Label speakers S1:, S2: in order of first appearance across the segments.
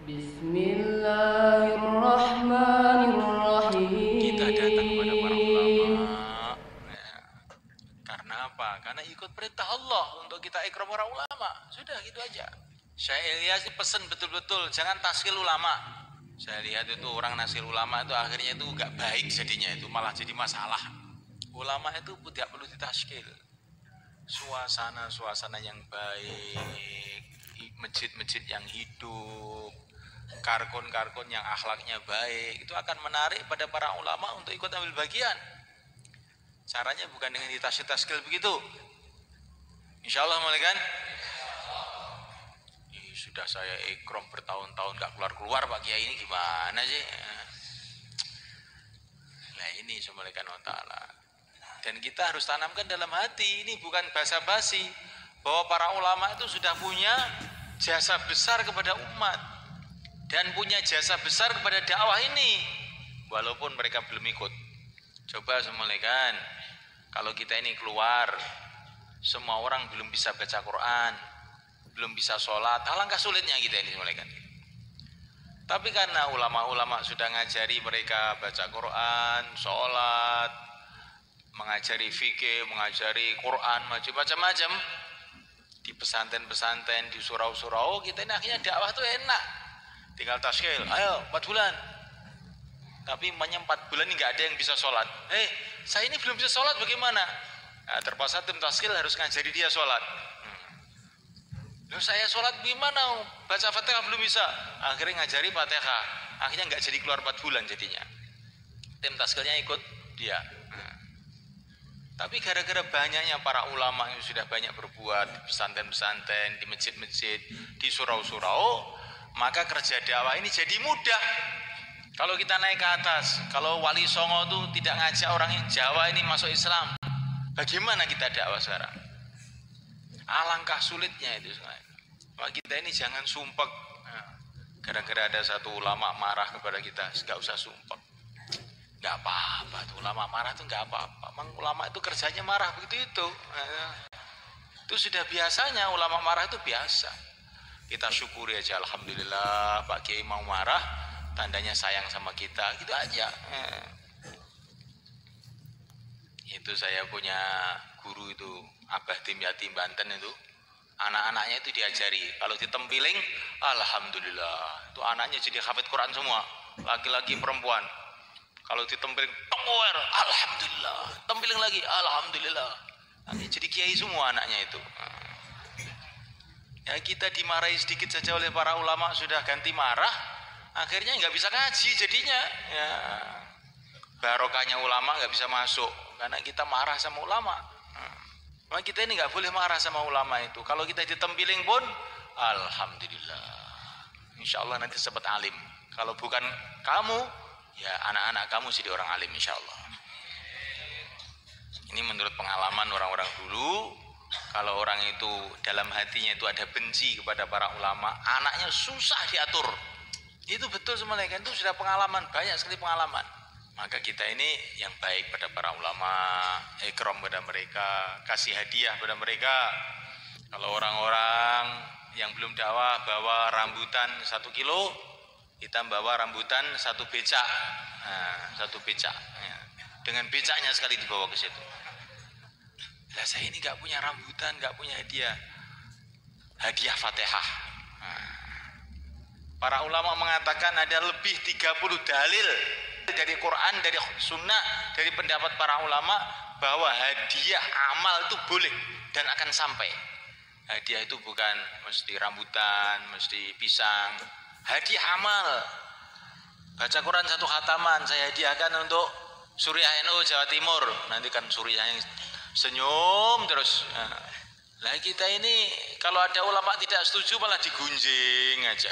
S1: Bismillahirrahmanirrahim.
S2: Kita datang kepada para ulama. Ya. Karena apa? Karena ikut perintah Allah untuk kita ikram para ulama. Sudah gitu aja. Saya lihat pesan betul-betul jangan taskil ulama. Saya lihat itu orang naskil ulama itu akhirnya itu gak baik jadinya, itu malah jadi masalah. Ulama itu tidak perlu ditaskil. Suasana yang baik, masjid-masjid yang hidup, karkun-karkun yang akhlaknya baik, itu akan menarik pada para ulama untuk ikut ambil bagian. Caranya bukan dengan ditaskil begitu. Insya Allah mulai kan? Sudah saya ikram bertahun-tahun gak keluar-keluar Pak Kiai, ini gimana sih? Nah ini Subhanahu wa ta'ala. Dan kita harus tanamkan dalam hati, ini bukan basa-basi, bahwa para ulama itu sudah punya jasa besar kepada umat dan punya jasa besar kepada dakwah ini, walaupun mereka belum ikut. Coba semulaikan, kalau kita ini keluar, semua orang belum bisa baca Quran, belum bisa sholat, alangkah sulitnya kita ini semulaikan. Tapi karena ulama-ulama sudah ngajari mereka baca Quran, sholat, mengajari fikih, mengajari Quran, macam-macam, di pesantren-pesantren, di surau-surau, kita ini akhirnya dakwah tuh enak. Tinggal taskil, ayo 4 bulan. Tapi 4 bulan ini nggak ada yang bisa sholat. Saya ini belum bisa sholat, bagaimana? Nah, terpaksa tim taskil harus ngajari dia sholat. Loh, saya sholat gimana? Baca Fatihah belum bisa. Akhirnya ngajari Fatihah. Akhirnya nggak jadi keluar 4 bulan jadinya. Tim taskilnya ikut dia. Tapi gara-gara banyaknya para ulama yang sudah banyak berbuat di pesantren-pesantren, di masjid-masjid, di surau-surau, maka kerja dakwah ini jadi mudah. Kalau kita naik ke atas, kalau Wali Songo itu tidak ngajak orang yang Jawa ini masuk Islam, bagaimana kita dakwah sekarang? Alangkah sulitnya itu. Maka kita ini jangan sumpek. Gara-gara ada satu ulama marah kepada kita, nggak usah sumpek. Nggak apa-apa tuh, ulama marah tuh nggak apa-apa. Memang ulama itu kerjanya marah begitu itu. Itu sudah biasanya ulama marah itu biasa. Kita syukuri aja, alhamdulillah Pak Kiai mau marah, tandanya sayang sama kita, gitu aja. Itu saya punya guru itu, Abah Tim Yatim Banten itu, anak-anaknya itu diajari kalau ditempiling, alhamdulillah, itu anaknya jadi hafid Quran semua, laki-laki perempuan. Kalau ditempiling, tower, alhamdulillah, tempiling lagi, alhamdulillah, nanti jadi kiai semua anaknya itu. Ya kita dimarahi sedikit saja oleh para ulama sudah ganti marah, akhirnya nggak bisa ngaji jadinya. Ya, barokahnya ulama nggak bisa masuk karena kita marah sama ulama. Nah, kita ini nggak boleh marah sama ulama itu. Kalau kita ditempiling pun, alhamdulillah, insya Allah nanti sempat alim. Kalau bukan kamu, ya anak-anak kamu jadi orang alim insya Allah. Ini menurut pengalaman orang-orang dulu. Kalau orang itu dalam hatinya itu ada benci kepada para ulama, anaknya susah diatur. Itu betul semuanya, itu sudah pengalaman, banyak sekali pengalaman. Maka kita ini yang baik pada para ulama, ikram pada mereka, kasih hadiah pada mereka. Kalau orang-orang yang belum dakwah bawa rambutan 1 kilo, kita bawa rambutan 1 becak, 1 becak, dengan becaknya sekali dibawa ke situ. Lah saya ini nggak punya rambutan, nggak punya hadiah Fatihah. Para ulama mengatakan ada lebih 30 dalil dari Quran, dari Sunnah, dari pendapat para ulama bahwa hadiah amal itu boleh dan akan sampai. Hadiah itu bukan mesti rambutan, mesti pisang. Hadiah amal. Baca Quran 1 khataman saya hadiahkan untuk Suriah NU Jawa Timur. Nanti kan Suriah yang senyum terus. Lah kita ini kalau ada ulama tidak setuju malah digunjing aja.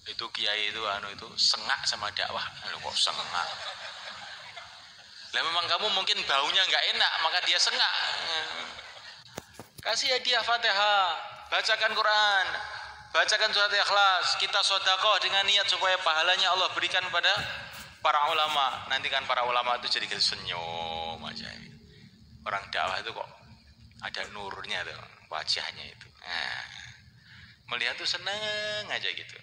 S2: Itu kiai itu itu sengak sama dakwah. Kok sengak? Lah memang kamu mungkin baunya nggak enak maka dia sengak. Kasih hadiah Fatihah, bacakan Quran, bacakan surat Ikhlas, kita sedekah dengan niat supaya pahalanya Allah berikan pada para ulama. Nanti kan para ulama itu jadi senyum aja. Orang dakwah itu kok ada nurnya tuh wajahnya itu. Melihat tuh seneng aja gitu.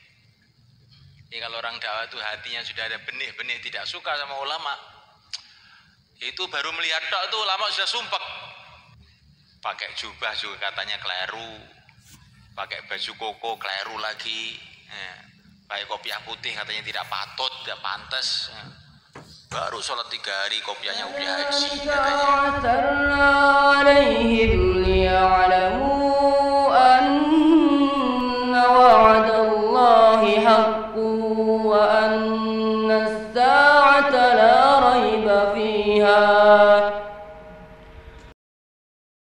S2: Jadi kalau orang dakwah tuh hatinya sudah ada benih-benih tidak suka sama ulama, itu baru melihat tok tuh ulama sudah sumpek. Pakai jubah juga katanya keliru, pakai baju koko keliru lagi, pakai kopiah putih katanya tidak patut, tidak pantas. Baru sholat 3 hari kopiahnya kopiah haji katanya.